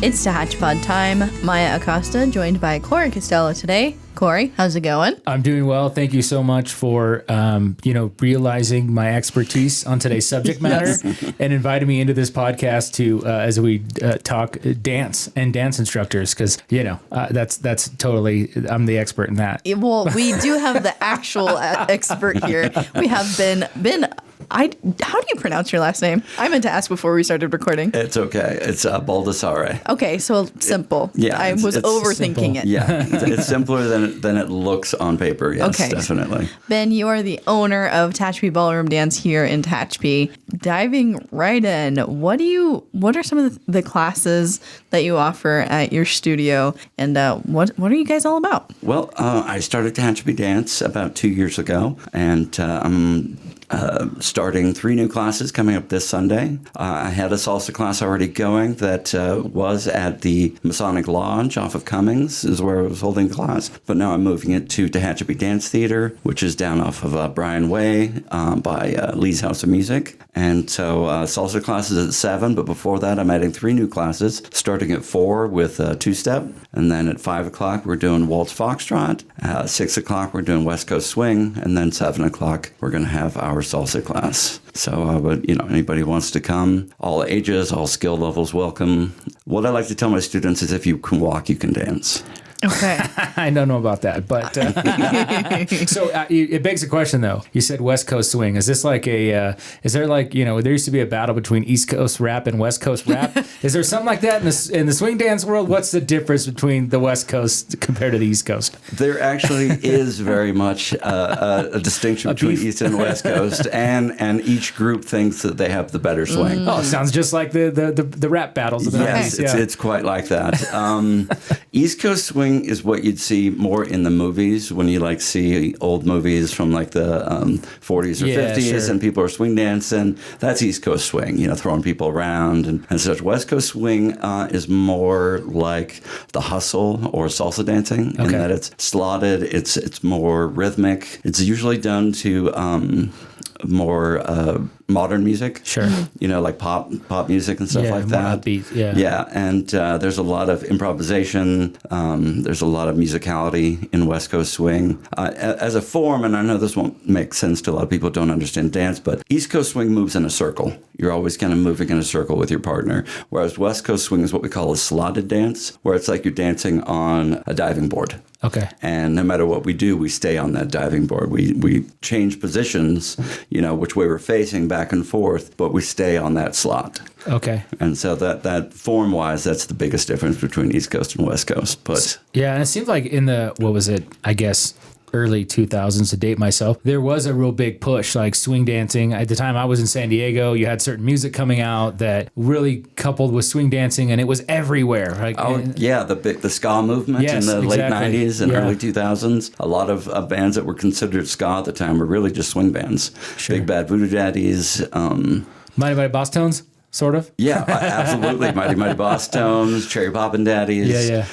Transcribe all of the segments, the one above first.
It's Tehachapi time. Maya Acosta, joined by Corey Costello today. Corey, how's it going? I'm doing well. Thank you so much for, realizing my expertise on today's subject matter and inviting me into this podcast to as we talk dance and dance instructors, because that's totally, I'm the expert in that. Well, we do have the actual expert here. We have Ben. How do you pronounce your last name? I meant to ask before we started recording. It's okay. It's Baldassare. Okay, so simple. I was overthinking simple. it. Yeah, it's simpler than it looks on paper. Yes, Okay. definitely. Ben, you are the owner of Tehachapi Ballroom Dance here in Tehachapi. Diving right in, what are some of the classes that you offer at your studio, and what are you guys all about? Well, I started Tehachapi Dance about 2 years ago, and I'm starting 3 new classes coming up this Sunday. I had a salsa class already going that was at the Masonic Lodge off of Cummings, is where I was holding the class. But now I'm moving it to Tehachapi Dance Theater, which is down off of Bryan Way by Lee's House of Music. And so salsa classes at 7, but before that I'm adding 3 new classes, starting at 4 with two-step. And then at 5 o'clock we're doing Waltz Foxtrot. 6 o'clock we're doing West Coast Swing. And then 7 o'clock we're going to have our salsa class. So, anybody who wants to come, all ages, all skill levels, welcome. What I like to tell my students is if you can walk, you can dance. Okay. I don't know about that, but so it begs a question though. You said West Coast swing. Is this like there used to be a battle between East Coast rap and West Coast rap? Is there something like that in the swing dance world? What's the difference between the West Coast compared to the East Coast? There actually is very much a distinction between East and West Coast, and each group thinks that they have the better swing. Oh, it sounds just like the rap battles. Yes, it's quite like that. East Coast swing is what you'd see more in the movies when you see old movies from like the 40s or 50s, sure. And people are swing dancing. That's East Coast swing, throwing people around and such. West Coast swing is more like the hustle or salsa dancing, in that it's slotted, it's more rhythmic. It's usually done to more modern music, sure, like pop music and stuff like that. Upbeat, and there's a lot of improvisation. There's a lot of musicality in West Coast swing as a form. And I know this won't make sense to a lot of people who don't understand dance, but East Coast swing moves in a circle. You're always kind of moving in a circle with your partner, whereas West Coast swing is what we call a slotted dance, where it's like you're dancing on a diving board. Okay. And no matter what we do, we stay on that diving board. We change positions, which way we're facing back and forth, but we stay on that slot. Okay. And so that form-wise, that's the biggest difference between East Coast and West Coast. But yeah, and it seems like in the, early 2000s, to date myself, there was a real big push, like swing dancing. At the time I was in San Diego, you had certain music coming out that really coupled with swing dancing, and it was everywhere. The ska movement in the late 90s and early 2000s. A lot of bands that were considered ska at the time were really just swing bands. Sure. Big Bad Voodoo Daddies. Mighty Boss Tones? Sort of? Yeah, absolutely. Mighty Boss Tones, Cherry Poppin' Daddies. Yeah.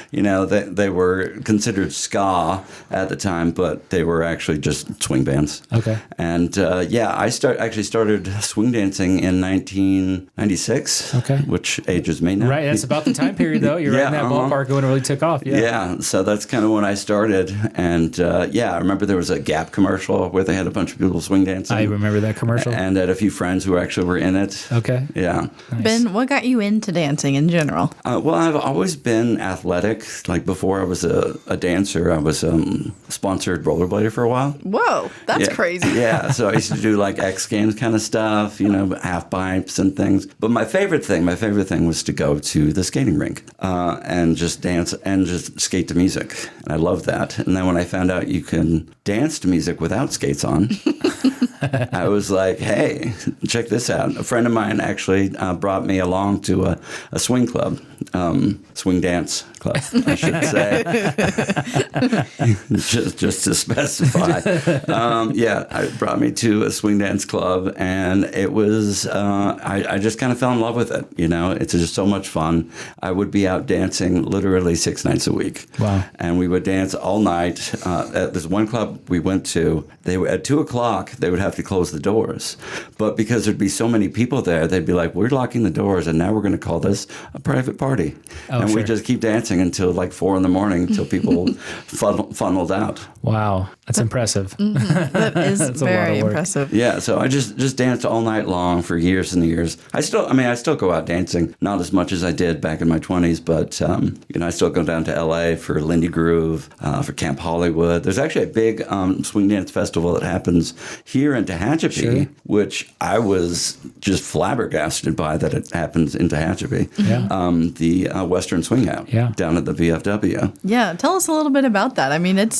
They were considered ska at the time, but they were actually just swing bands. Okay. And I started swing dancing in 1996, which ages me now. Right, that's about the time period, though. You're right in that ballpark when it really took off. Yeah, so that's kind of when I started. And I remember there was a Gap commercial where they had a bunch of people swing dancing. I remember that commercial. And I had a few friends who actually were in it. Okay. Yeah. Nice. Ben, what got you into dancing in general? Well, I've always been athletic. Like before I was a dancer, I was sponsored rollerblader for a while. Whoa, that's crazy. Yeah, so I used to do like X Games kind of stuff, half pipes and things. But my favorite thing was to go to the skating rink and just dance and just skate to music. And I loved that. And then when I found out you can dance to music without skates on, I was like, hey, check this out. A friend of mine actually brought me along to a swing club, swing dance club, I should say. just to specify. It brought me to a swing dance club, and it was, I just kind of fell in love with it. It's just so much fun. I would be out dancing literally 6 nights a week. Wow. And we would dance all night. At this one club we went to, at 2 o'clock, they would have to close the doors. But because there'd be so many people there, they'd be like, we're locking the doors, and now we're going to call this a private party. And we just keep dancing until like 4 in the morning until people funneled out. Wow. That's impressive. That is That's very impressive. Yeah, so I just danced all night long for years and years. I still go out dancing, not as much as I did back in my 20s, but I still go down to LA for Lindy Groove, for Camp Hollywood. There's actually a big swing dance festival that happens here in Tehachapi, which I was just flabbergasted by that it happens in Tehachapi. Yeah. The Western Swing Out down at the VFW. Yeah, tell us a little bit about that. I mean, it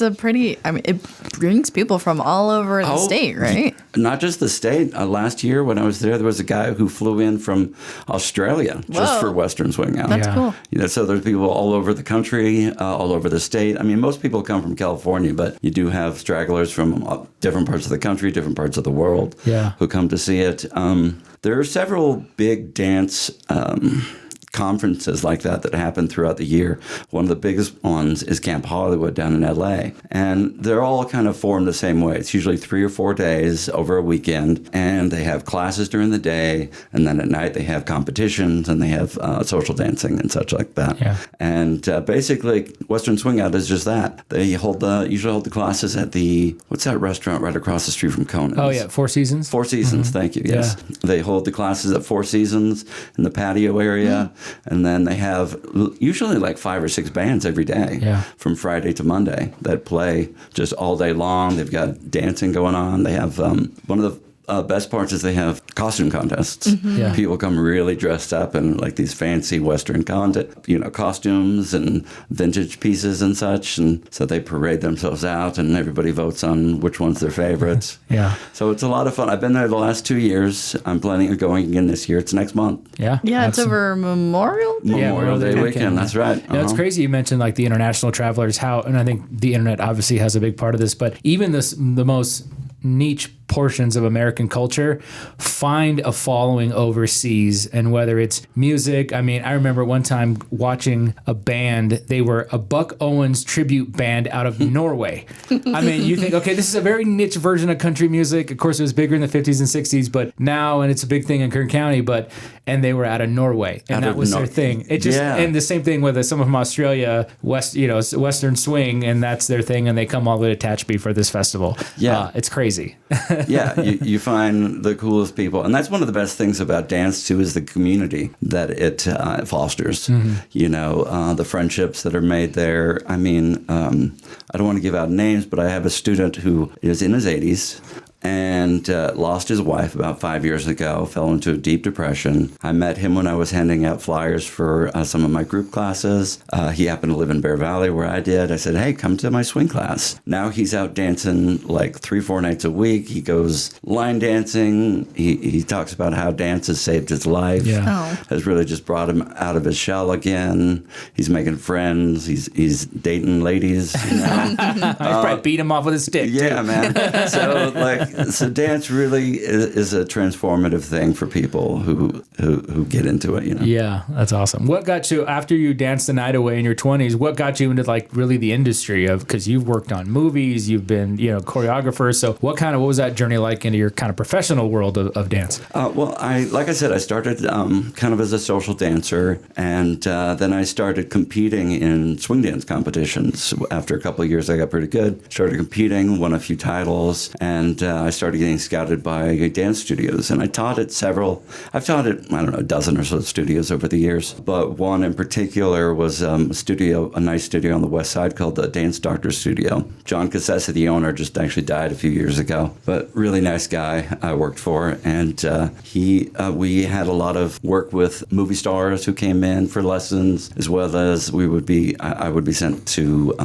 brings people from all over the state, right? Not just the state. Last year when I was there was a guy who flew in from Australia just for Western Swing Out. That's cool. So there's people all over the country, all over the state. I mean, most people come from California, but you do have stragglers from different parts of the country, different parts of the world who come to see it. There are several big dance conferences like that happen throughout the year. One of the biggest ones is Camp Hollywood down in LA. And they're all kind of formed the same way. It's usually 3 or 4 days over a weekend, and they have classes during the day, and then at night they have competitions, and they have social dancing and such like that. Yeah. And basically, Western Swing Out is just that. They usually hold the classes at what's that restaurant right across the street from Conan's? Oh, yeah, Four Seasons? Four Seasons, thank you, yes. Yeah. They hold the classes at Four Seasons in the patio area. And then they have usually like 5 or 6 bands every day from Friday to Monday that play just all day long. They've got dancing going on. They have one of the best parts is they have costume contests. People come really dressed up in like these fancy Western costumes and vintage pieces and such. And so they parade themselves out, and everybody votes on which one's their favorites. So it's a lot of fun. I've been there the last 2 years. I'm planning on going again this year. It's next month. Yeah, it's over Memorial Day? Memorial Day weekend. That's right. It's crazy you mentioned like the international travelers, and I think the internet obviously has a big part of this, but even the most niche portions of American culture find a following overseas, and whether it's music. I mean, I remember one time watching a band. They were a Buck Owens tribute band out of Norway. I mean, you think, okay, this is a very niche version of country music. Of course, it was bigger in the 50s and 60s, but now, and it's a big thing in Kern County, and they were out of Norway, and that was their thing. It just, and the same thing with someone from Australia, Western Swing, and that's their thing, and they come all the way to Tehachapi for this festival. It's crazy. You find the coolest people, and that's one of the best things about dance too, is the community that it fosters. The friendships that are made there. I mean, I don't want to give out names, but I have a student who is in his 80s and lost his wife about 5 years ago, fell into a deep depression. I met him when I was handing out flyers for some of my group classes. He happened to live in Bear Valley where I did. I said, hey, come to my swing class. Now he's out dancing like 3-4 nights a week. He goes line dancing. He talks about how dance has saved his life. Has really just brought him out of his shell again. He's making friends. He's dating ladies. I probably beat him off with a stick. Yeah, man. So dance really is a transformative thing for people who get into it. Yeah, that's awesome. What got you, after you danced the night away in your 20s, what got you into like really the industry of, because you've worked on movies, you've been choreographer. So what was that journey like into your kind of professional world of dance? Well, like I said, I started kind of as a social dancer, and then I started competing in swing dance competitions. After a couple of years, I got pretty good. Started competing, won a few titles, and I started getting scouted by dance studios. And I've taught at, a dozen or so studios over the years. But one in particular was a nice studio on the west side called the Dance Doctor Studio. John Cassessa, the owner, just actually died a few years ago. But really nice guy I worked for. And we had a lot of work with movie stars who came in for lessons, as well as I would be sent to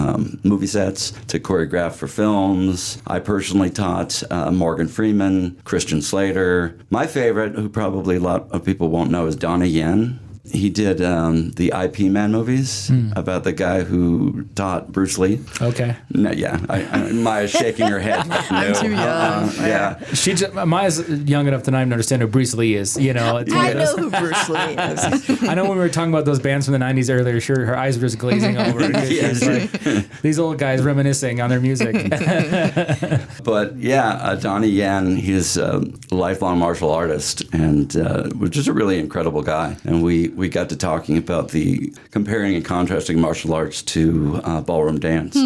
movie sets to choreograph for films. I personally taught Morgan Freeman, Christian Slater. My favorite, who probably a lot of people won't know, is Donna Yen. He did the IP Man movies about the guy who taught Bruce Lee. Okay. No, yeah. Maya's shaking her head. Like, no. I'm too young. Yeah. Maya's young enough to not even understand who Bruce Lee is. You know, I know who Bruce Lee is. I know when we were talking about those bands from the 90s earlier, sure, her eyes were just glazing over. She's like, these old guys reminiscing on their music. But yeah, Donnie Yen, he's a lifelong martial artist and was just a really incredible guy. And we got to talking about the comparing and contrasting martial arts to ballroom dance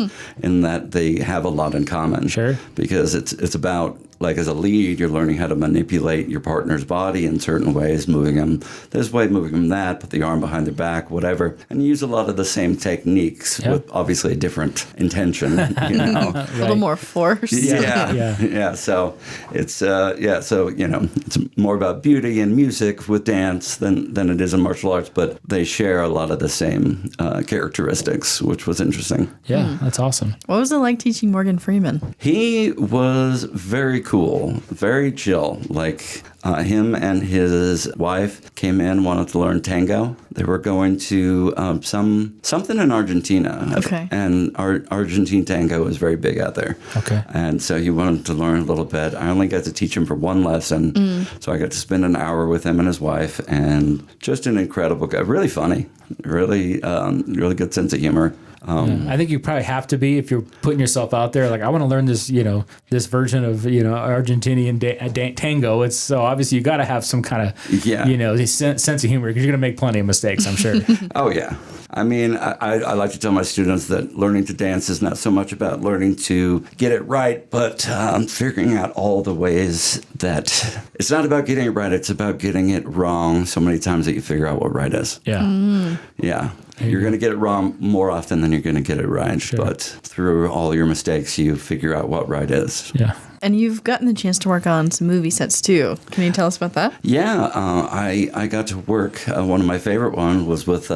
in that they have a lot in common. Sure. Because it's about, like, as a lead, you're learning how to manipulate your partner's body in certain ways, moving them this way, moving them that, put the arm behind their back, whatever. And you use a lot of the same techniques with obviously a different intention, you know. A little more force. Yeah. So it's, so, you know, it's more about beauty and music with dance than it is in martial arts, but they share a lot of the same characteristics, which was interesting. Yeah, that's awesome. What was it like teaching Morgan Freeman? He was very cool, very chill. Like him and his wife came in, wanted to learn tango. They were going to something in Argentina. Okay. And Argentine tango is very big out there. Okay. And so he wanted to learn a little bit. I only got to teach him for one lesson. So I got to spend an hour with him and his wife, and just an incredible guy. Really funny. Really good sense of humor. I think you probably have to be if you're putting yourself out there. Like, I want to learn this, you know, this version of, you know, Argentinian tango. It's so obviously you got to have some kind of, you know, sense of humor because you're going to make plenty of mistakes, I'm sure. Oh, yeah. I mean, I like to tell my students that learning to dance is not so much about learning to get it right, but figuring out all the ways that it's not about getting it right. It's about getting it wrong so many times that you figure out what right is. Yeah. Yeah. You're going to get it wrong more often than you're going to get it right. Sure. But through all your mistakes, you figure out what right is. Yeah. And you've gotten the chance to work on some movie sets too. Can you tell us about that? Yeah, I got to work. One of my favorite ones was with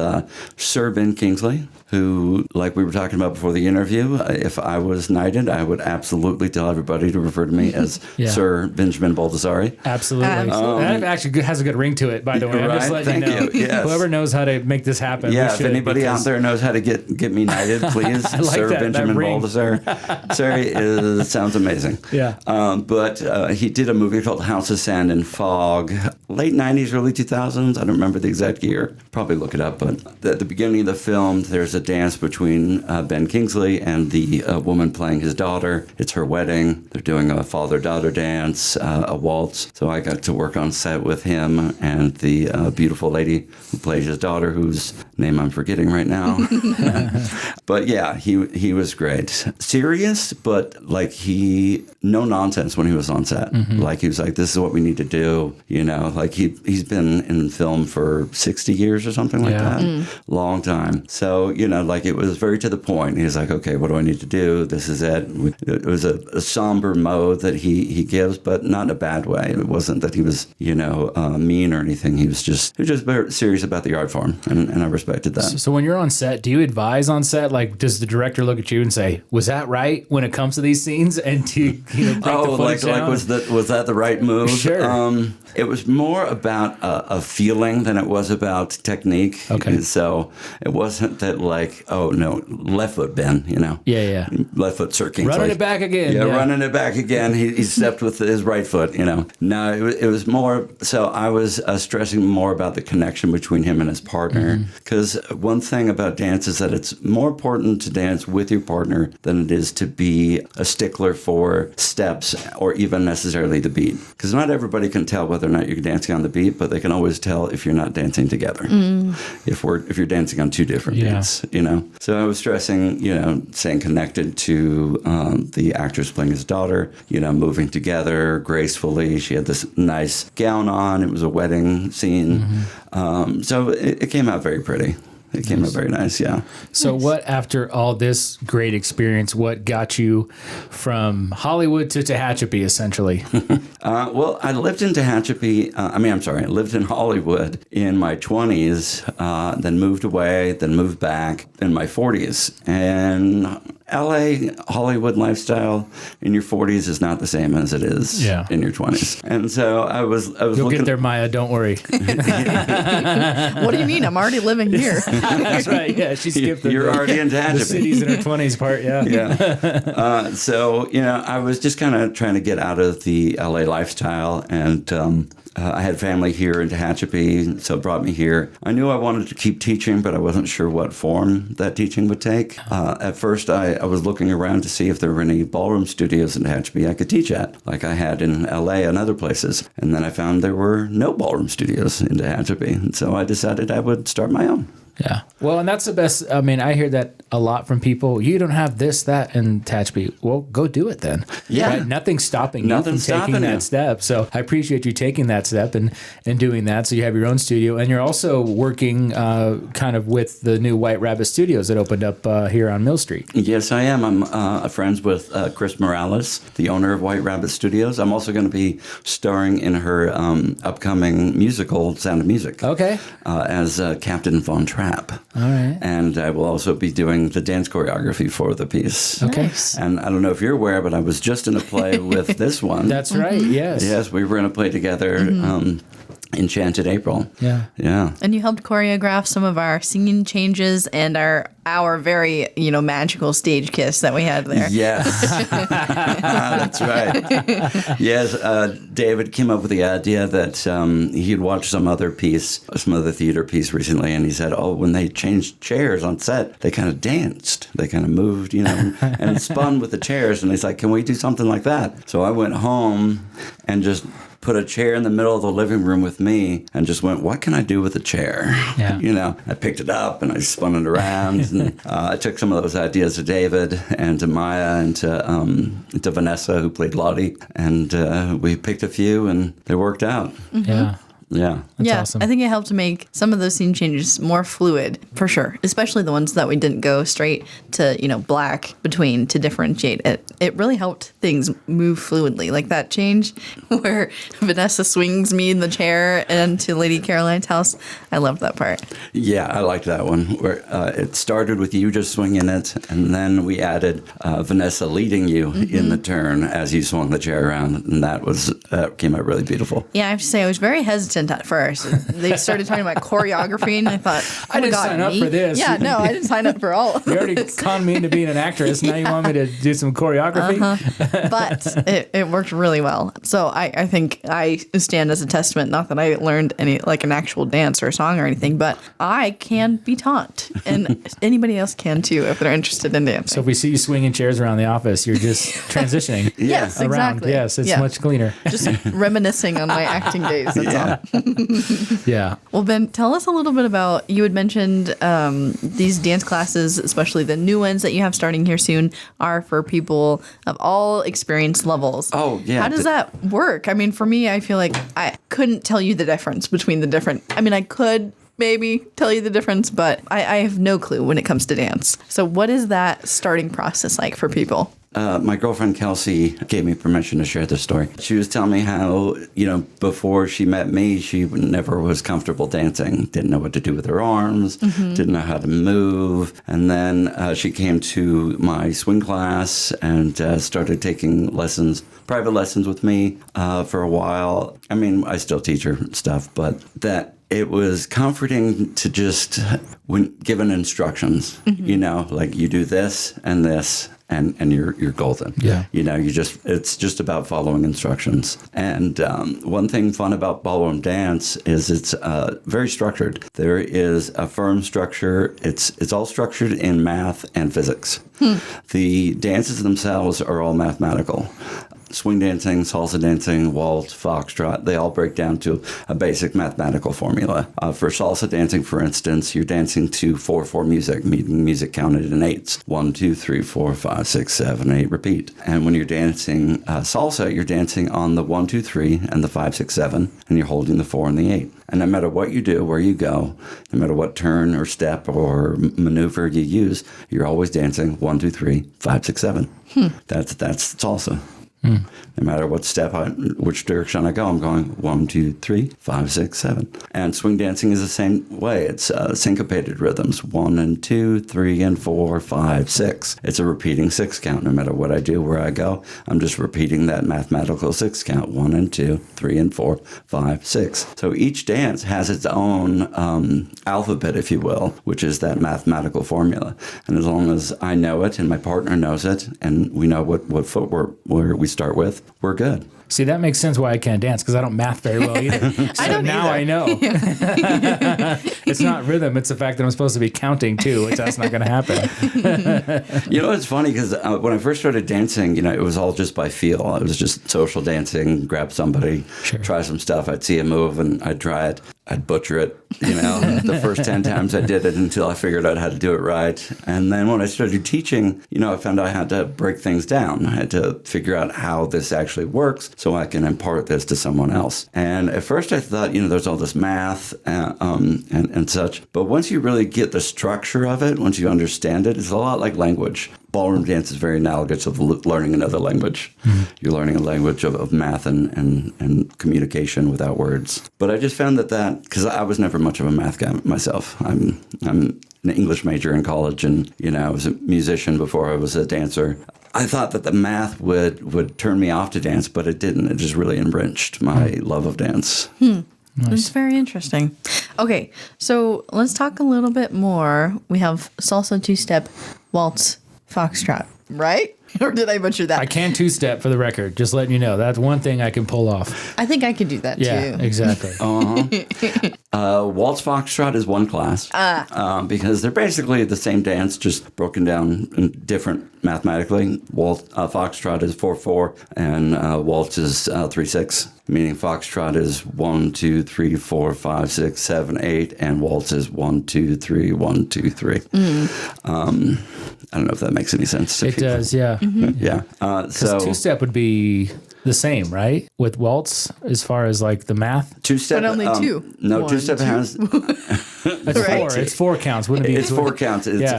Sir Ben Kingsley, who, like we were talking about before the interview, if I was knighted, I would absolutely tell everybody to refer to me as Sir Benjamin Baldessari. Absolutely. That actually has a good ring to it, by the way. Right? I'm just letting you know. Yes. Whoever knows how to make this happen. Yeah, if anybody out there knows how to get me knighted, please, like Sir that Benjamin ring. Baldessari. Sorry, sounds amazing. Yeah. But he did a movie called House of Sand and Fog, late 90s, early 2000s. I don't remember the exact year. Probably look it up. But at the beginning of the film, there's a dance between Ben Kingsley and the woman playing his daughter. It's her wedding. They're doing a father-daughter dance, a waltz. So I got to work on set with him and the beautiful lady who plays his daughter, whose name I'm forgetting right now. But yeah, he was great. Serious, but like no nonsense when he was on set. Like he was like, this is what we need to do. You know, like he's been in film for 60 years or something like that. Long time. So, you know, like it was very to the point. He was like, okay, what do I need to do? This is it. It was a somber mode that he gives, but not in a bad way. It wasn't that he was, you know, mean or anything. He was just very serious about the art form, and I respected that. So when you're on set, do you advise on set? Like, does the director look at you and say, was that right when it comes to these scenes? And do you break the footage down? Was that the right move? Sure. It was more about a feeling than it was about technique. Okay. So it wasn't that like, oh no, left foot Ben, you know. Yeah. Left foot Sir Kingsley. Running it back again. Yeah, running it back again. He stepped with his right foot, you know. No, it was more, so I was stressing more about the connection between him and his partner. Because one thing about dance is that it's more important to dance with your partner than it is to be a stickler for steps or even necessarily the beat. Because not everybody can tell whether or not you're dancing on the beat, but they can always tell if you're not dancing together. If you're dancing on two different beats, you know. So I was stressing, you know, staying connected to the actress playing his daughter, you know, moving together gracefully. She had this nice gown on. It was a wedding scene. So it came out very pretty. It came out very nice, yeah. So what, after all this great experience, what got you from Hollywood to Tehachapi, essentially? Well, I lived in Tehachapi. I lived in Hollywood in my 20s, then moved away, then moved back in my 40s. And LA Hollywood lifestyle in your 40s is not the same as it is in your 20s. And so I was You'll looking. get there, Maya. Don't worry. What do you mean? I'm already living here. That's right. Yeah, she skipped You're already in the Tehachapi. cities in her 20s part. Yeah. Yeah. So, I was just kind of trying to get out of the LA lifestyle, and I had family here in Tehachapi, so it brought me here. I knew I wanted to keep teaching, but I wasn't sure what form that teaching would take. At first, I was looking around to see if there were any ballroom studios in Tehachapi I could teach at, like I had in LA and other places. And then I found there were no ballroom studios in Tehachapi, and so I decided I would start my own. Yeah. Well, and that's the best. I mean, I hear that a lot from people. You don't have this, that, and Tehachapi. Well, go do it then. Yeah. Right? Nothing's stopping you from taking that step. So I appreciate you taking that step and doing that. So you have your own studio, and you're also working kind of with the new White Rabbit Studios that opened up here on Mill Street. Yes, I am. I'm friends with Chris Morales, the owner of White Rabbit Studios. I'm also going to be starring in her upcoming musical, Sound of Music. Okay. As Captain Von Trapp. All right. And I will also be doing the dance choreography for the piece. Okay. Nice. And I don't know if you're aware, but I was just in a play with this one. That's right. Yes. Yes, we were in a play together, Enchanted April. Yeah. Yeah. And you helped choreograph some of our singing changes and our very, magical stage kiss that we had there. Yes. That's right. Yes, David came up with the idea that he'd watched some other theater piece recently, and he said, when they changed chairs on set, they kind of danced. They kind of moved, and spun with the chairs. And he's like, can we do something like that? So I went home and just put a chair in the middle of the living room with me and just went, what can I do with a chair? Yeah. I picked it up and I spun it around. And I took some of those ideas to David and to Maya and to Vanessa, who played Lottie. And we picked a few and they worked out. Mm-hmm. Yeah. Yeah. That's awesome. I think it helped to make some of those scene changes more fluid, for sure. Especially the ones that we didn't go straight to, black between to differentiate it. It really helped things move fluidly. Like that change where Vanessa swings me in the chair and to Lady Caroline's house. I loved that part. Yeah, I liked that one where it started with you just swinging it, and then we added Vanessa leading you in the turn as you swung the chair around, and that came out really beautiful. Yeah, I have to say I was very hesitant at first. They started talking about choreography, and I thought, I didn't sign up for this. Yeah, no, I didn't sign up for all of You already this. conned me into being an actress. Now you want me to do some choreography? But it worked really well. So I think I stand as a testament, not that I learned any like an actual dance or a song or anything, but I can be taught, and anybody else can too if they're interested in dancing. So if we see you swinging chairs around the office, you're just transitioning. Yes, around. exactly. Yes, it's much cleaner. Just reminiscing on my acting days. That's all. Yeah. Well, Ben, tell us a little bit about, you had mentioned these dance classes, especially the new ones that you have starting here soon, are for people of all experience levels. Oh, yeah. How does that work? I mean, for me, I feel like I couldn't tell you the difference between the different, I could maybe tell you the difference, but I have no clue when it comes to dance. So what is that starting process like for people? My girlfriend Kelsey gave me permission to share this story. She was telling me how, before she met me, she never was comfortable dancing, didn't know what to do with her arms, didn't know how to move. And then she came to my swing class and started taking private lessons with me for a while. I still teach her stuff, but that it was comforting to just, when given instructions, like you do this and this, and you're golden. Yeah. It's just about following instructions. And one thing fun about ballroom dance is it's very structured. There is a firm structure. It's all structured in math and physics. The dances themselves are all mathematical. Swing dancing, salsa dancing, waltz, foxtrot, they all break down to a basic mathematical formula. For salsa dancing, for instance, you're dancing to 4/4 music, meaning music counted in eights. 1, 2, 3, 4, 5, 6, 7, 8, repeat. And when you're dancing salsa, you're dancing on the 1, 2, 3 and the 5, 6, 7, and you're holding the 4 and the 8. And no matter what you do, where you go, no matter what turn or step or maneuver you use, you're always dancing 1, 2, 3, 5, 6, 7. That's salsa. No matter what which direction I go, I'm going 1, 2, 3, 5, 6, 7. And swing dancing is the same way. It's syncopated rhythms: 1 and 2, 3 and 4, 5, 6. It's a repeating 6 count. No matter what I do, where I go, I'm just repeating that mathematical 6 count: 1 and 2, 3 and 4, 5, 6. So each dance has its own alphabet, if you will, which is that mathematical formula. And as long as I know it and my partner knows it, and we know what footwork where we start with, we're good. See, that makes sense why I can't dance, because I don't math very well either. So now I know. It's not rhythm. It's the fact that I'm supposed to be counting too, which that's not going to happen. It's funny because when I first started dancing, it was all just by feel. It was just social dancing, grab somebody, try some stuff. I'd see a move and I'd try it. I'd butcher it, the first 10 times I did it until I figured out how to do it right. And then when I started teaching, I found I had to break things down. I had to figure out how this actually works so I can impart this to someone else. And at first I thought, there's all this math and such. But once you really get the structure of it, once you understand it, it's a lot like language. Ballroom dance is very analogous of learning another language. Mm-hmm. You're learning a language of math and communication without words. But I just found that because I was never much of a math guy myself. I'm an English major in college, and I was a musician before I was a dancer. I thought that the math would turn me off to dance, but it didn't. It just really enriched my love of dance. Nice. It's very interesting. Okay, so let's talk a little bit more. We have salsa, two-step, waltz, foxtrot, right? Or did I butcher that? I can two-step, for the record. Just letting you know. That's one thing I can pull off. I think I could do that, too. Yeah, exactly. Waltz foxtrot is one class because they're basically the same dance, just broken down in different mathematically. Foxtrot is 4/4, and waltz is 3/6. Meaning foxtrot is 1, 2, 3, 4, 5, 6, 7, 8, and waltz is 1, 2, 3, 1, 2, 3. I don't know if that makes any sense to people. It does, yeah. Yeah. So two-step would be the same, right? With waltz, as far as like the math? Two-step. But only two. No, One, two-step two. has... It's Right. 4. It's 4 counts. Wouldn't it be? It's 4 counts. It's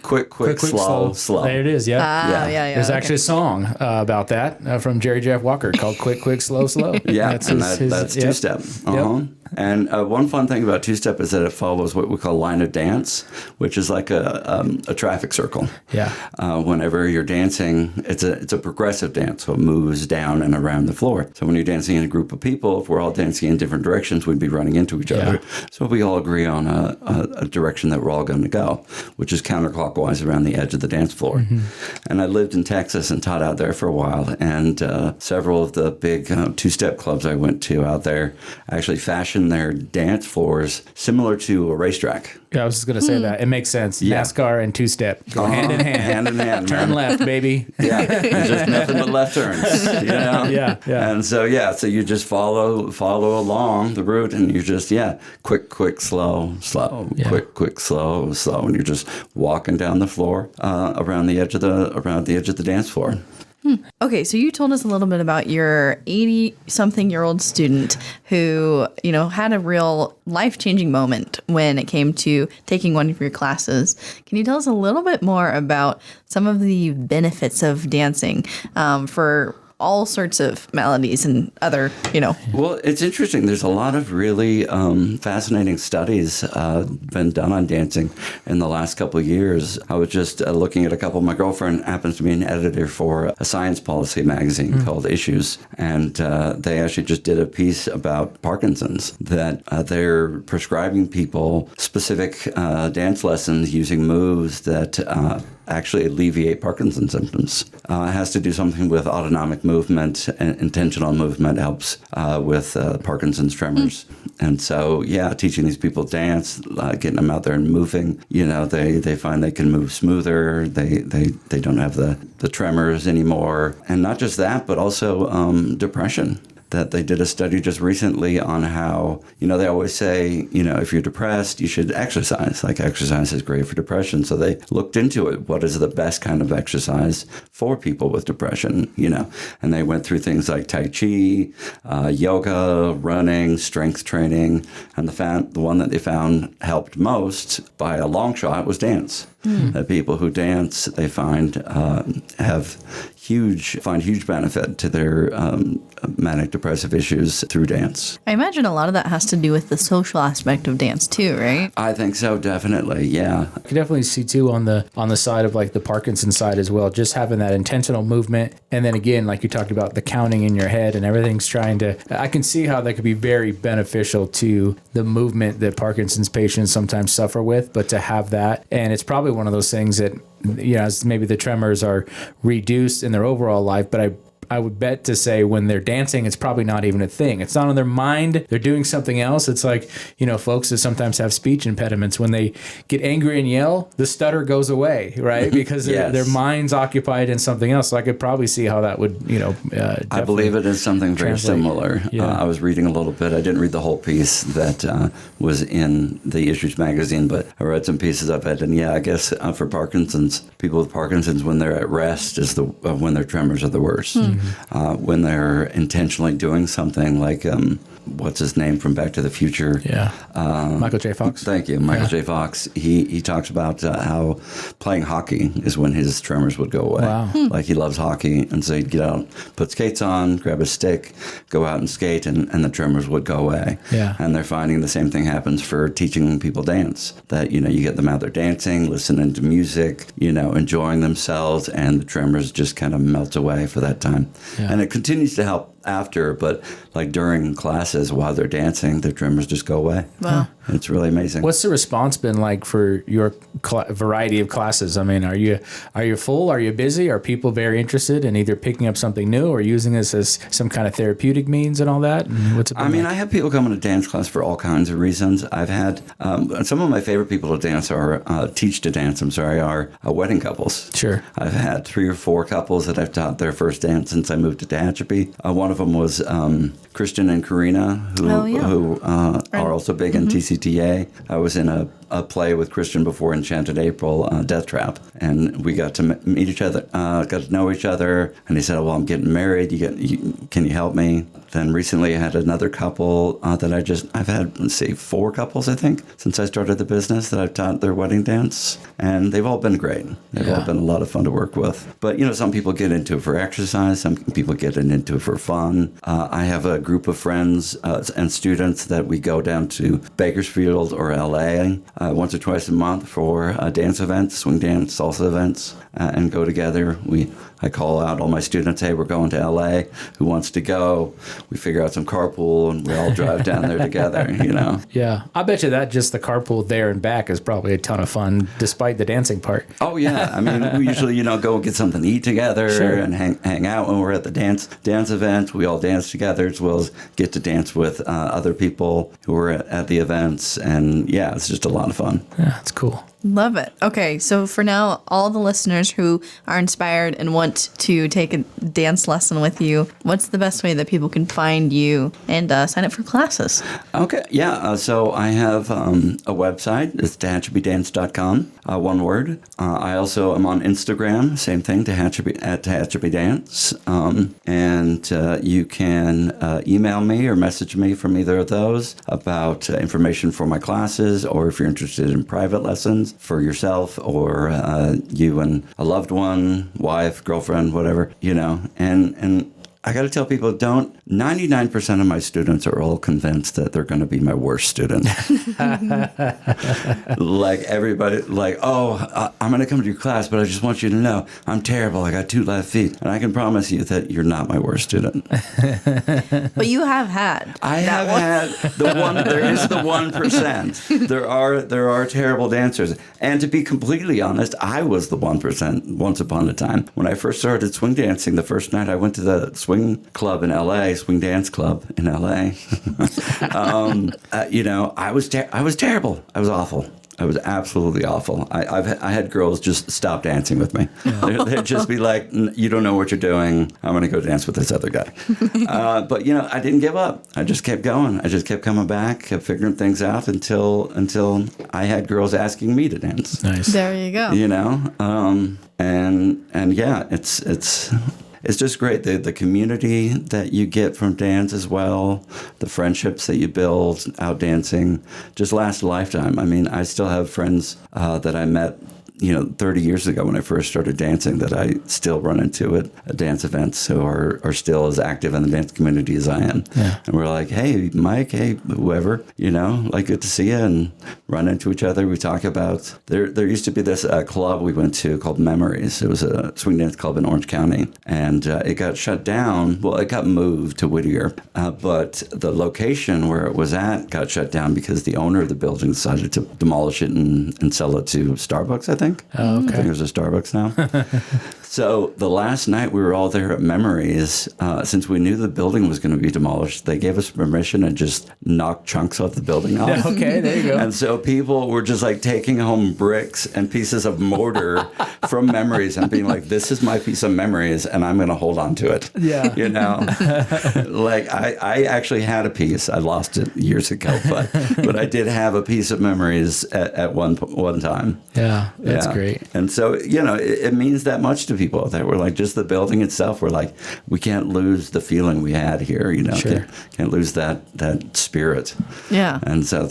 quick, slow. There it is, yeah. Yeah. There's actually a song about that from Jerry Jeff Walker called Quick, Slow. Yeah, that's two-step. Yep. And one fun thing about two-step is that it follows what we call line of dance, which is like a traffic circle. Yeah. Whenever you're dancing, it's a progressive dance, so it moves down and around the floor. So when you're dancing in a group of people, if we're all dancing in different directions, we'd be running into each other. So we all agree on a direction that we're all going to go, which is counterclockwise around the edge of the dance floor. Mm-hmm. And I lived in Texas and taught out there for a while, and several of the big two-step clubs I went to out there actually fashioned their dance floors similar to a racetrack. Yeah, I was just going to say that. It makes sense. Yeah. NASCAR and two-step go hand in hand. Hand in hand. Turn left, baby. Yeah, it's just nothing but left turns. Yeah. And so you just follow along the route, and you just quick, slow, quick, slow, and you're just walking down the floor around the edge of the dance floor. Okay, so you told us a little bit about your 80-something-year-old student who, had a real life-changing moment when it came to taking one of your classes. Can you tell us a little bit more about some of the benefits of dancing for all sorts of melodies and other, Well, it's interesting. There's a lot of really fascinating studies been done on dancing in the last couple of years. I was just looking at a couple. My girlfriend happens to be an editor for a science policy magazine called Issues, and they actually just did a piece about Parkinson's, that they're prescribing people specific dance lessons using moves that actually alleviate Parkinson's symptoms. It has to do something with autonomic movement, and intentional movement helps with Parkinson's tremors. And so, teaching these people dance, getting them out there and moving, they find they can move smoother. They don't have the tremors anymore. And not just that, but also depression. That they did a study just recently on how, they always say, if you're depressed, you should exercise. Like, exercise is great for depression. So they looked into it. What is the best kind of exercise for people with depression, And they went through things like Tai Chi, yoga, running, strength training. And the one that they found helped most by a long shot was dance. That people who dance, they find find huge benefit to their manic depressive issues through dance. I imagine a lot of that has to do with the social aspect of dance too, right? I think so, definitely. Yeah. I can definitely see too on the side of like the Parkinson side as well, just having that intentional movement. And then again, like you talked about the counting in your head and everything's I can see how that could be very beneficial to the movement that Parkinson's patients sometimes suffer with, but to have that, and it's probably one of those things that, as maybe the tremors are reduced in their overall life, but I would bet to say when they're dancing, it's probably not even a thing. It's not on their mind. They're doing something else. It's like, folks that sometimes have speech impediments, when they get angry and yell, the stutter goes away, right? Because Yes. their mind's occupied in something else. So I could probably see how that would, I believe it is something very translate. similar. Yeah. I was reading a little bit. I didn't read the whole piece that was in the Issues magazine, but I read some pieces of it. And yeah, I guess for Parkinson's, people with Parkinson's, when they're at rest is when their tremors are the worst. When they're intentionally doing something like, what's his name from Back to the Future? Yeah. Michael J. Fox. Thank you, Michael J. Fox. He talks about how playing hockey is when his tremors would go away. Wow. Like he loves hockey, and so he'd get out, put skates on, grab a stick, go out and skate, and the tremors would go away. Yeah. And they're finding the same thing happens for teaching people dance. That, you get them out there dancing, listening to music, enjoying themselves, and the tremors just kind of melt away for that time. Yeah. And it continues to help after, but like during classes while they're dancing, their tremors just go away. Wow. It's really amazing. What's the response been like for your variety of classes? I mean, are you full? Are you busy? Are people very interested in either picking up something new or using this as some kind of therapeutic means and all that? And what's it been like? I have people coming to dance class for all kinds of reasons. I've had some of my favorite people to dance are wedding couples. Sure. I've had 3 or 4 couples that I've taught their first dance since I moved to Tehachapi. One of them was Christian and Karina, who are also big in TCTA. I was in a play with Christian before Enchanted April, Death Trap, and we got to meet each other, got to know each other. And he said, "Well, I'm getting married. Can you help me?" Then recently I had another couple that I've had, 4 couples, I think, since I started the business that I've taught their wedding dance. And they've all been great. They've all been a lot of fun to work with. But, some people get into it for exercise. Some people get into it for fun. I have a group of friends and students that we go down to Bakersfield or LA once or twice a month for dance events, swing dance, salsa events, and go together. I call out all my students, "Hey, we're going to LA. Who wants to go?" We figure out some carpool, and we all drive down there together, Yeah. I bet you that just the carpool there and back is probably a ton of fun, despite the dancing part. Oh, yeah. We usually, go and get something to eat together and hang out when we're at the dance event. We all dance together as well as get to dance with other people who are at the events. And, yeah, it's just a lot of fun. Yeah, it's cool. Love it. Okay, so for now, all the listeners who are inspired and want to take a dance lesson with you, what's the best way that people can find you and sign up for classes? Okay, yeah. So I have a website. It's tehachapidance.com, one word. I also am on Instagram, same thing, Tehachapi Dance. And you can email me or message me from either of those about information for my classes, or if you're interested in private lessons for yourself or you and a loved one, wife, girlfriend, whatever, and I got to tell people, 99% of my students are all convinced that they're going to be my worst student. Like everybody, I'm going to come to your class, but I just want you to know I'm terrible. I got 2 left feet. And I can promise you that you're not my worst student. But you have had. I have had the one. There is the 1%. There are terrible dancers. And to be completely honest, I was the 1% once upon a time. When I first started swing dancing, the first night I went to the swing club in LA, swing dance club in LA. I was terrible. I was awful. I was absolutely awful. I had girls just stop dancing with me. They'd just be like, "You don't know what you're doing. I'm going to go dance with this other guy." But I didn't give up. I just kept going. I just kept coming back, kept figuring things out until I had girls asking me to dance. Nice. There you go. And yeah, it's just great. The community that you get from dance as well, the friendships that you build out dancing just last a lifetime. I still have friends that I met 30 years ago when I first started dancing that I still run into at dance events who are still as active in the dance community as I am. Yeah. And we're like, hey, Mike, hey, whoever, like, good to see you, and run into each other. We talk about, there used to be this club we went to called Memories. It was a swing dance club in Orange County, and it got shut down. Well, it got moved to Whittier, but the location where it was at got shut down because the owner of the building decided to demolish it and sell it to Starbucks, I think. Oh, okay. I think there's a Starbucks now. So the last night we were all there at Memories, since we knew the building was going to be demolished, they gave us permission to just knock chunks of the building off. Okay, there you go. And so people were just like taking home bricks and pieces of mortar from Memories and being like, this is my piece of Memories and I'm going to hold on to it. Yeah. Like I actually had a piece. I lost it years ago, but I did have a piece of Memories at one time. Yeah, that's great. And so, it means that much to people that we're like, just the building itself, we're like, we can't lose the feeling we had here, Sure. can't lose that spirit. Yeah. And so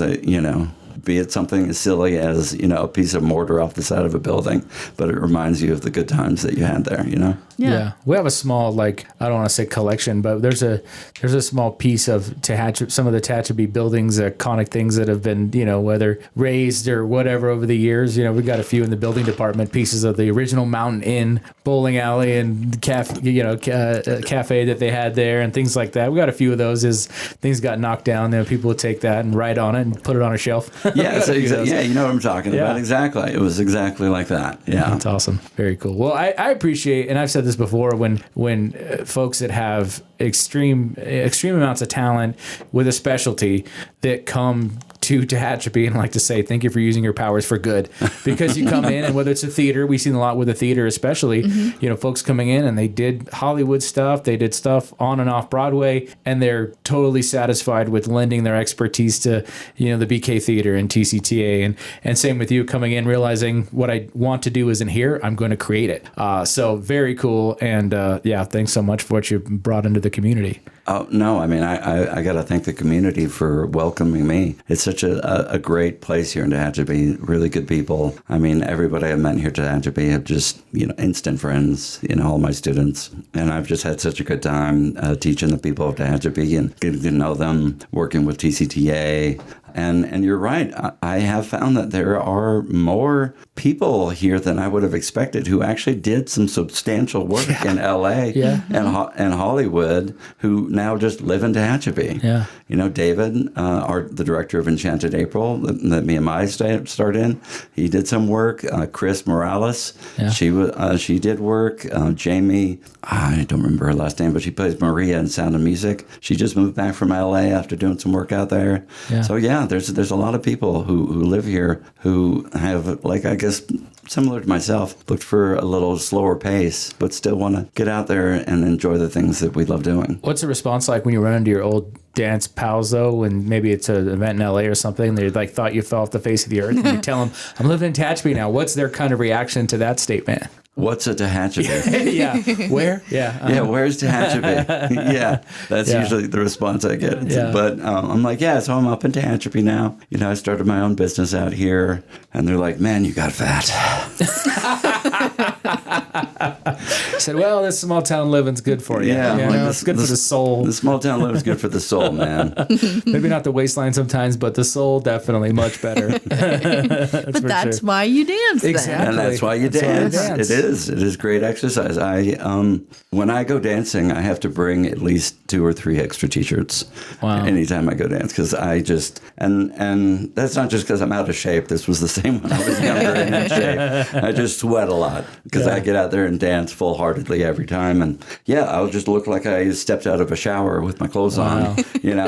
be it something as silly as, a piece of mortar off the side of a building, but it reminds you of the good times that you had there, Yeah. We have a small, I don't want to say collection, but there's a small piece of some of the Tehachapi buildings, iconic things that have been, whether raised or whatever over the years. We got a few in the building department, pieces of the original Mountain Inn, bowling alley, and cafe that they had there, and things like that. We got a few of those as things got knocked down. People would take that and write on it and put it on a shelf. Yeah, you know what I'm talking about. Yeah. Exactly. It was exactly like that. Yeah. That's awesome. Very cool. Well, I appreciate, and I've said this before, when folks that have extreme amounts of talent with a specialty that come to Tehachapi and like to say thank you for using your powers for good, because you come in, and whether it's a theater, we've seen a lot with the theater especially, folks coming in and they did Hollywood stuff, they did stuff on and off Broadway, and they're totally satisfied with lending their expertise to the BK Theater and TCTA, and same with you coming in realizing what I want to do isn't here, I'm going to create it. So very cool, and thanks so much for what you brought into the community. Oh, no, I mean, I got to thank the community for welcoming me. It's such a great place here in Tehachapi, really good people. I mean, everybody I've met here at Tehachapi have just, instant friends, all my students. And I've just had such a good time teaching the people of Tehachapi and getting to know them, working with TCTA. And you're right. I have found that there are more people here than I would have expected who actually did some substantial work in L.A. And Hollywood who now just live in Tehachapi. Yeah. David, the director of Enchanted April that me and Mai starred in, he did some work. Chris Morales, she did work. Jamie, I don't remember her last name, but she plays Maria in Sound of Music. She just moved back from L.A. after doing some work out there. Yeah. So there's a lot of people who live here who have, I guess, similar to myself, looked for a little slower pace, but still want to get out there and enjoy the things that we love doing. What's the response like when you run into your old dance pals, though, and maybe it's an event in LA or something, they thought you fell off the face of the earth, and you tell them, I'm living in Tehachapi now. What's their kind of reaction to that statement? What's a Tehachapi? Yeah. Where? Yeah. Yeah, where's Tehachapi? Yeah, that's usually the response I get. Yeah. But I'm like, so I'm up in Tehachapi now. I started my own business out here. And they're like, man, you got fat. I said, well, this small town living's good for you. Yeah. It's good for the soul. The small town living's good for the soul, man. Maybe not the waistline sometimes, but the soul definitely much better. That's why you dance then. Exactly. And that's why you dance. It is great exercise. When I go dancing, I have to bring at least 2 or 3 extra t-shirts. Wow. Anytime I go dance, because I just and that's not just because I'm out of shape. This was the same when I was younger and in shape. I just sweat a lot because I get out there and dance full-heartedly every time, and I'll just look like I stepped out of a shower with my clothes on.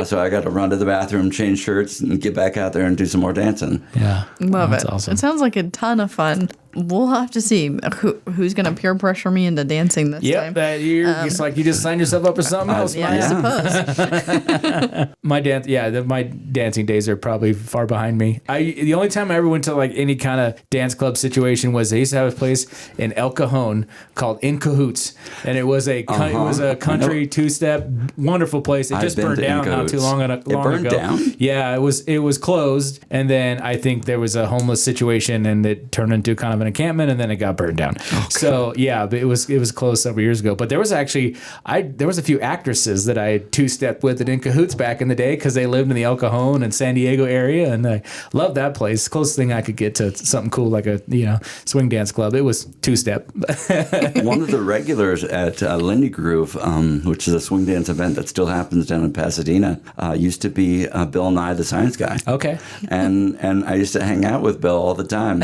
So I got to run to the bathroom, change shirts, and get back out there and do some more dancing. Yeah, love that's it. Awesome. It sounds like a ton of fun. We'll have to see who's going to peer pressure me into dancing this time. It's like you just signed yourself up for something else. I suppose. My dancing days are probably far behind me. The only time I ever went to any kind of dance club situation was they used to have a place in El Cajon called In Cahoots, and it was a country 2-step wonderful place. It just burned down not too long ago. It burned down? Yeah, it was closed, and then I think there was a homeless situation, and it turned into kind of of an encampment, and then it got burned down. So yeah, but it was closed several years ago. But there was actually there was a few actresses that I two-stepped with and in cahoots back in the day because they lived in the El Cajon and San Diego area, and I loved that place. Closest thing I could get to something cool like a swing dance club. It was two-step. One of the regulars at Lindy Groove, which is a swing dance event that still happens down in Pasadena, used to be Bill Nye the Science Guy. Okay. And I used to hang out with Bill all the time.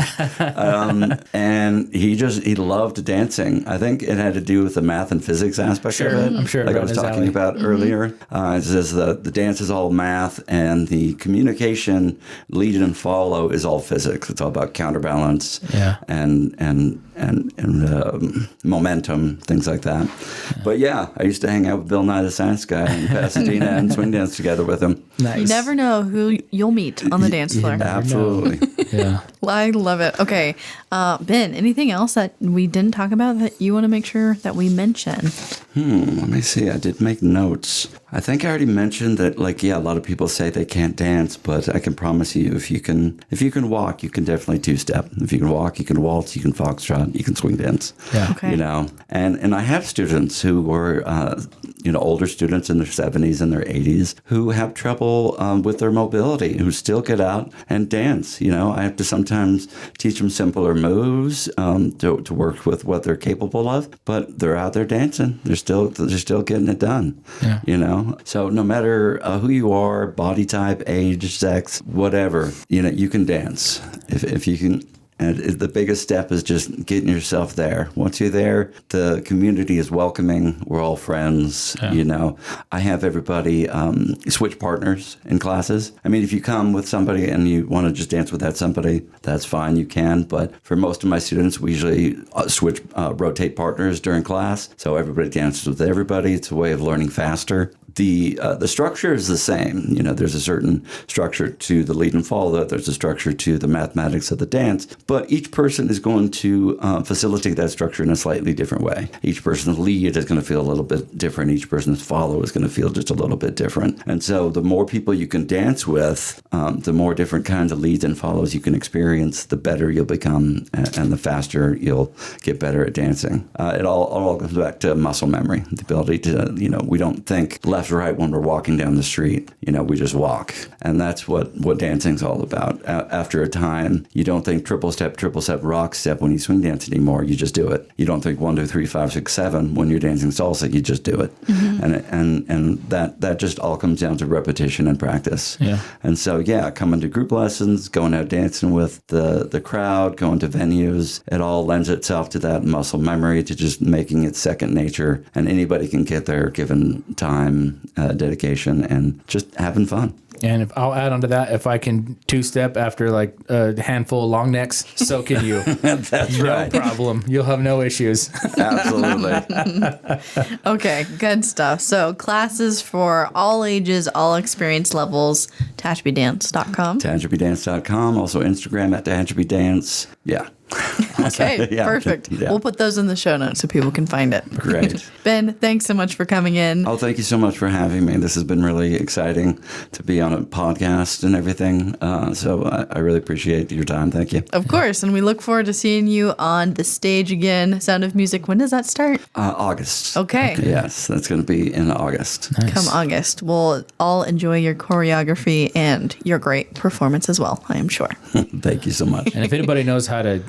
And he loved dancing. I think it had to do with the math and physics aspect of it. I'm sure. Like I was talking about earlier. It says the dance is all math and the communication, lead and follow, is all physics. It's all about counterbalance and momentum, things like that. But yeah, I used to hang out with Bill Nye the Science Guy in Pasadena and swing dance together with him. Nice. You never know who you'll meet on the dance floor. Absolutely. Yeah. I love it. Okay. Ben, anything else that we didn't talk about that you want to make sure that we mention? Let me see. I did make notes. I think I already mentioned that, a lot of people say they can't dance, but I can promise you, if you can walk, you can definitely two-step. If you can walk, you can waltz, you can foxtrot, you can swing dance. Yeah. Okay. And I have students who were, older students in their 70s and their 80s who have trouble with their mobility, who still get out and dance. I have to sometimes teach them simpler moves to work with what they're capable of, but they're out there dancing. They're still getting it done. Yeah. So no matter who you are, body type, age, sex, whatever, you can dance if you can. And the biggest step is just getting yourself there. Once you're there, the community is welcoming. We're all friends. Yeah. I have everybody switch partners in classes. I mean, if you come with somebody and you want to just dance with that somebody, that's fine. You can. But for most of my students, we usually rotate partners during class. So everybody dances with everybody. It's a way of learning faster. The structure is the same. There's a certain structure to the lead and follow. There's a structure to the mathematics of the dance. But each person is going to facilitate that structure in a slightly different way. Each person's lead is going to feel a little bit different. Each person's follow is going to feel just a little bit different. And so the more people you can dance with, the more different kinds of leads and follows you can experience, the better you'll become and the faster you'll get better at dancing. It all comes back to muscle memory, the ability to, we don't think left, right when we're walking down the street. We just walk. And that's what dancing's all about. After a time, you don't think triple step, rock step when you swing dance anymore. You just do it. You don't think 1, 2, 3, 5, 6, 7 when you're dancing salsa. You just do it. Mm-hmm. And that just all comes down to repetition and practice. Yeah. And so, coming to group lessons, going out dancing with the crowd, going to venues, it all lends itself to that muscle memory, to just making it second nature. And anybody can get there given time, dedication, and just having fun. And if I'll add on to that, if I can two-step after a handful of long necks, so can you. That's right. No problem. You'll have no issues. Absolutely. Okay, good stuff. So classes for all ages, all experience levels, TehachapiDance.com. TehachapiDance.com. Also Instagram at TehachapiDance. Yeah. Okay, perfect. Yeah. We'll put those in the show notes so people can find it. Great. Ben, thanks so much for coming in. Oh, thank you so much for having me. This has been really exciting to be on a podcast and everything. So I really appreciate your time. Thank you. Of course. And we look forward to seeing you on the stage again. Sound of Music. When does that start? August. Okay. Yes, that's going to be in August. Nice. Come August. We'll all enjoy your choreography and your great performance as well, I am sure. Thank you so much. And if anybody knows how to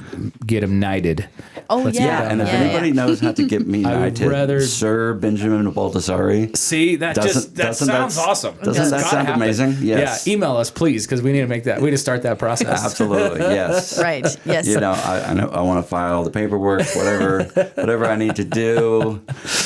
get him knighted. Oh, Let's yeah. Yeah, and if anybody knows how to get me I would knighted, rather- Sir Benjamin Baldassari. See, that Doesn't sounds that- awesome. doesn't that It's gotta sound happen. amazing? Yes. Yeah, email us, please, because we need to make that. We need to start that process. Absolutely, yes. Right. Yes. I know I want to file the paperwork, whatever I need to do.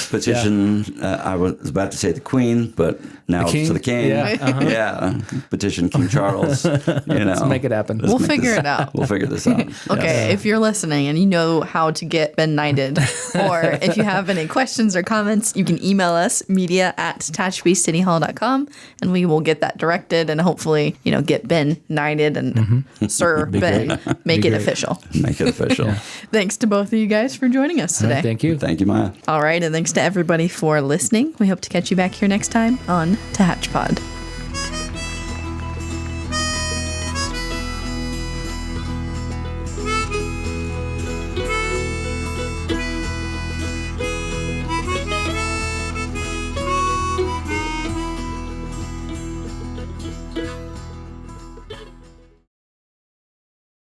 Petition. I was about to say the Queen, but now it's to the King. Yeah, Yeah. Petition King Charles. Let's make it happen. We'll figure it out. We'll figure this out. Okay, if you're listening and you know how to get Ben knighted, or if you have any questions or comments, you can email us, media@TehachapiCityHall.com, and we will get that directed and hopefully, get Ben knighted and Sir Ben, make it official. Make it official. Thanks to both of you guys for joining us today. Thank you. Thank you, Maya. All right, and thanks to everybody for listening. We hope to catch you back here next time on Tehachpod.